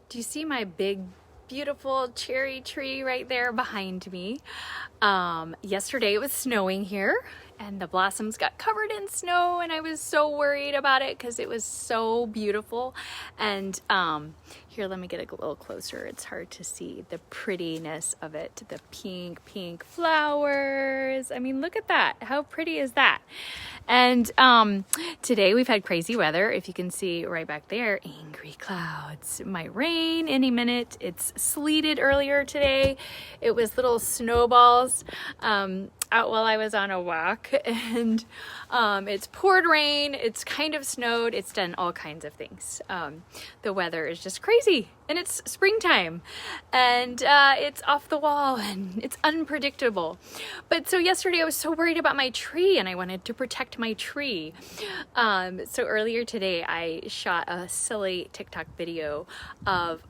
Do you see my big, beautiful cherry tree right there behind me? Yesterday it was snowing here and the blossoms got covered in snow, and I was so worried about it because it was so beautiful. And here, let me get a little closer. It's hard to see the prettiness of it. The pink flowers. I mean, look at that. How pretty is that? And today we've had crazy weather. If you can see right back there, angry clouds. It might rain any minute. It's sleeted earlier today. It was little snowballs out while I was on a walk, and it's poured rain, it's kind of snowed, it's done all kinds of things. The weather is just crazy, and it's springtime, and it's off the wall, and it's unpredictable. But so yesterday I was so worried about my tree, and I wanted to protect my tree. So earlier today I shot a silly TikTok video of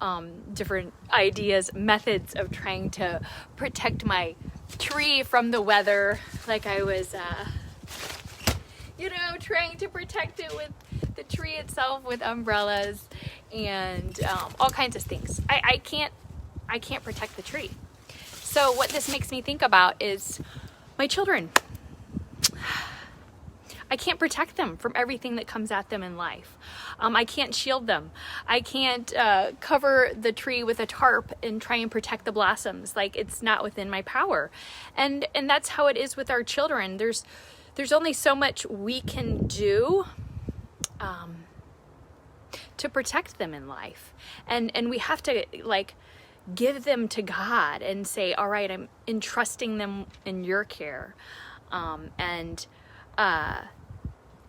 different ideas, methods of trying to protect my tree from the weather. Like I was trying to protect it with the tree itself with umbrellas and all kinds of things. I can't protect the tree. So what this makes me think about is my children. I can't protect them from everything that comes at them in life. I can't shield them. I can't cover the tree with a tarp and try and protect the blossoms. Like, it's not within my power. And that's how it is with our children. There's only so much we can do to protect them in life. And we have to give them to God and say, all right, I'm entrusting them in your care.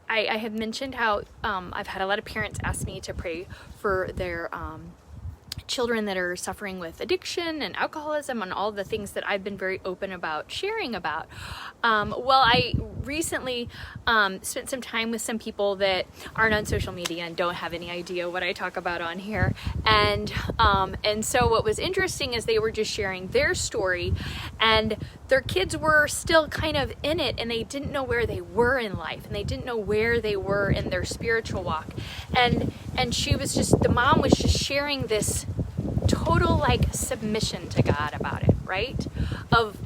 I have mentioned how I've had a lot of parents ask me to pray for their children that are suffering with addiction and alcoholism and all the things that I've been very open about sharing about. Well, I recently spent some time with some people that aren't on social media and don't have any idea what I talk about on here. And so what was interesting is they were just sharing their story, and their kids were still kind of in it, and they didn't know where they were in life, and they didn't know where they were in their spiritual walk. And the mom was just sharing this total submission to God about it, right? Of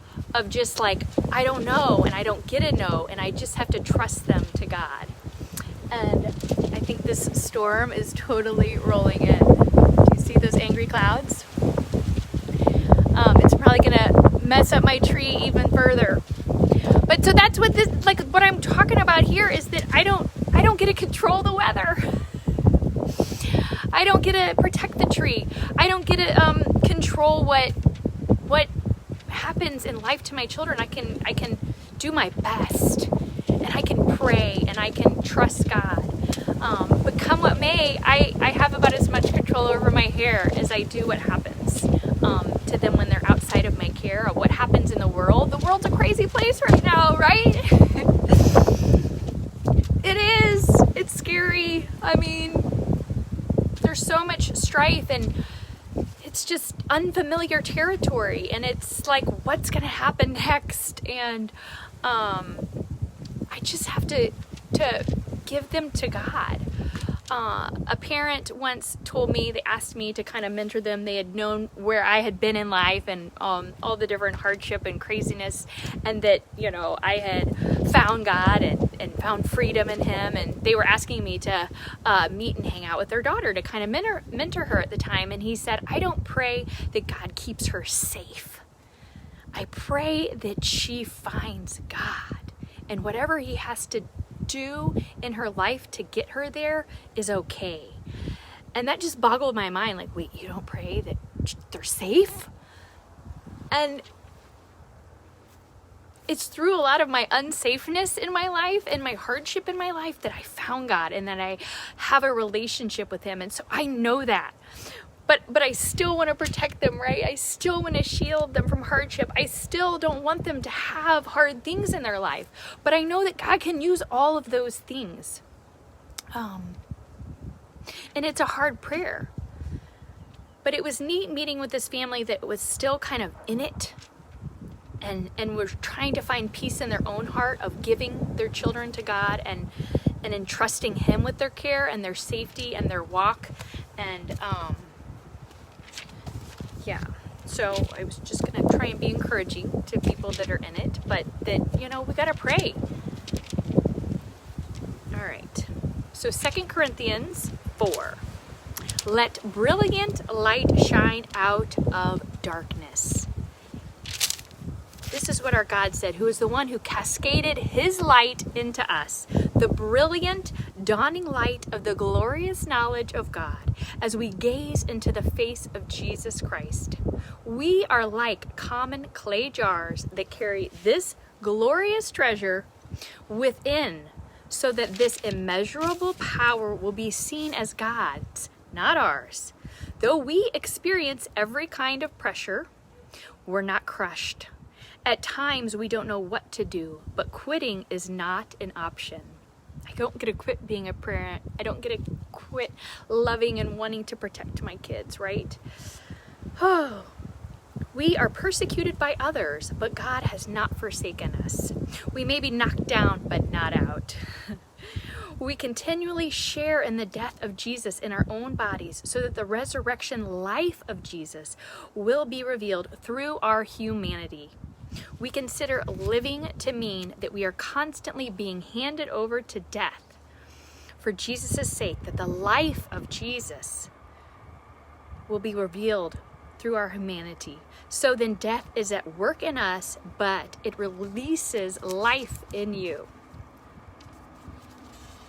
just I don't know, and I don't get to know, and I just have to trust them to God. And I think this storm is totally rolling in. Do you see those angry clouds? It's probably gonna mess up my tree even further. But so that's what what I'm talking about here is that I don't get to control the weather. I don't get to protect the tree. I don't get to control what happens in life to my children. I can do my best, and I can pray, and I can trust God. But come what may, I have about as much control over my hair as I do what happens to them when they're outside of my care, or what happens in the world. The world's a crazy place right now, right? It is. It's scary. I mean, there's so much strife, and it's just unfamiliar territory, and it's what's going to happen next? And I just have to give them to God. A parent once told me, they asked me to kind of mentor them. They had known where I had been in life and all the different hardship and craziness, and that, I had found God and found freedom in Him. And they were asking me to meet and hang out with their daughter to kind of mentor her at the time. And he said, I don't pray that God keeps her safe. I pray that she finds God, and whatever He has to do in her life to get her there is okay. And that just boggled my mind. Wait, you don't pray that they're safe? And it's through a lot of my unsafeness in my life and my hardship in my life that I found God, and that I have a relationship with Him. And so I know that. But I still want to protect them, right? I still want to shield them from hardship. I still don't want them to have hard things in their life. But I know that God can use all of those things. And it's a hard prayer. But it was neat meeting with this family that was still kind of in it. And were trying to find peace in their own heart of giving their children to God and entrusting Him with their care and their safety and their walk. And yeah. So I was just going to try and be encouraging to people that are in it, but that, we got to pray. All right. So 2 Corinthians 4. Let brilliant light shine out of darkness. This is what our God said, who is the one who cascaded his light into us, the brilliant, dawning light of the glorious knowledge of God, as we gaze into the face of Jesus Christ. We are like common clay jars that carry this glorious treasure within, so that this immeasurable power will be seen as God's, not ours. Though we experience every kind of pressure, we're not crushed. At times, we don't know what to do, but quitting is not an option. I don't get to quit being a parent. I don't get to quit loving and wanting to protect my kids, right? Oh, we are persecuted by others, but God has not forsaken us. We may be knocked down, but not out. We continually share in the death of Jesus in our own bodies, so that the resurrection life of Jesus will be revealed through our humanity. We consider living to mean that we are constantly being handed over to death for Jesus' sake, that the life of Jesus will be revealed through our humanity. So then death is at work in us, but it releases life in you.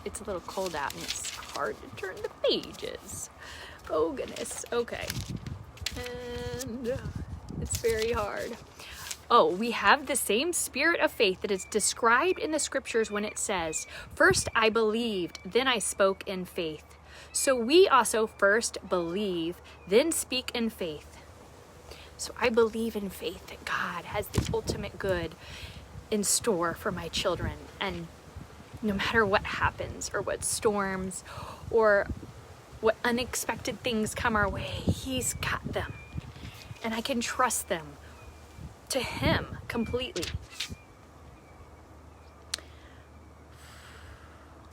It's a little cold out and it's hard to turn the pages. Oh goodness. Okay. And it's very hard. Oh, we have the same spirit of faith that is described in the scriptures when it says, "First I believed, then I spoke in faith." So we also first believe, then speak in faith. So I believe in faith that God has the ultimate good in store for my children. And no matter what happens or what storms or what unexpected things come our way, He's got them. And I can trust them to Him completely.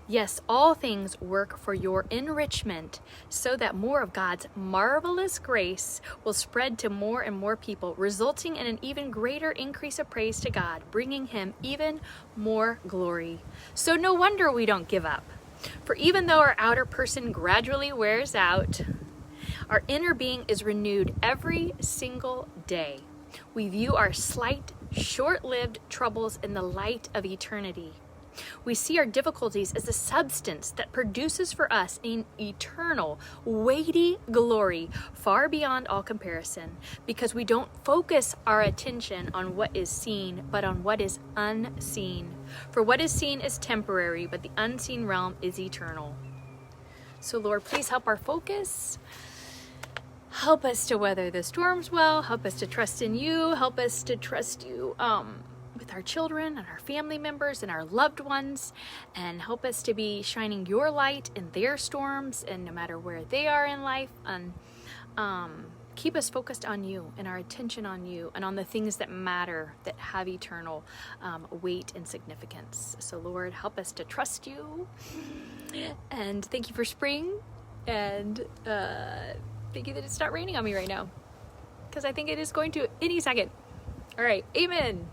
Yes, all things work for your enrichment, so that more of God's marvelous grace will spread to more and more people, resulting in an even greater increase of praise to God, bringing Him even more glory. So no wonder we don't give up. For even though our outer person gradually wears out, our inner being is renewed every single day. We view our slight, short-lived troubles in the light of eternity. We see our difficulties as a substance that produces for us an eternal, weighty glory far beyond all comparison, because we don't focus our attention on what is seen, but on what is unseen. For what is seen is temporary, but the unseen realm is eternal. So Lord, please help our focus. Help us to weather the storms well. Help us to trust in you. Help us to trust you with our children and our family members and our loved ones, and help us to be shining your light in their storms, and no matter where they are in life, and keep us focused on you and our attention on you and on the things that matter, that have eternal weight and significance. So Lord, help us to trust you, and thank you for spring, and thank you that it's not raining on me right now, because I think it is going to any second. All right, amen.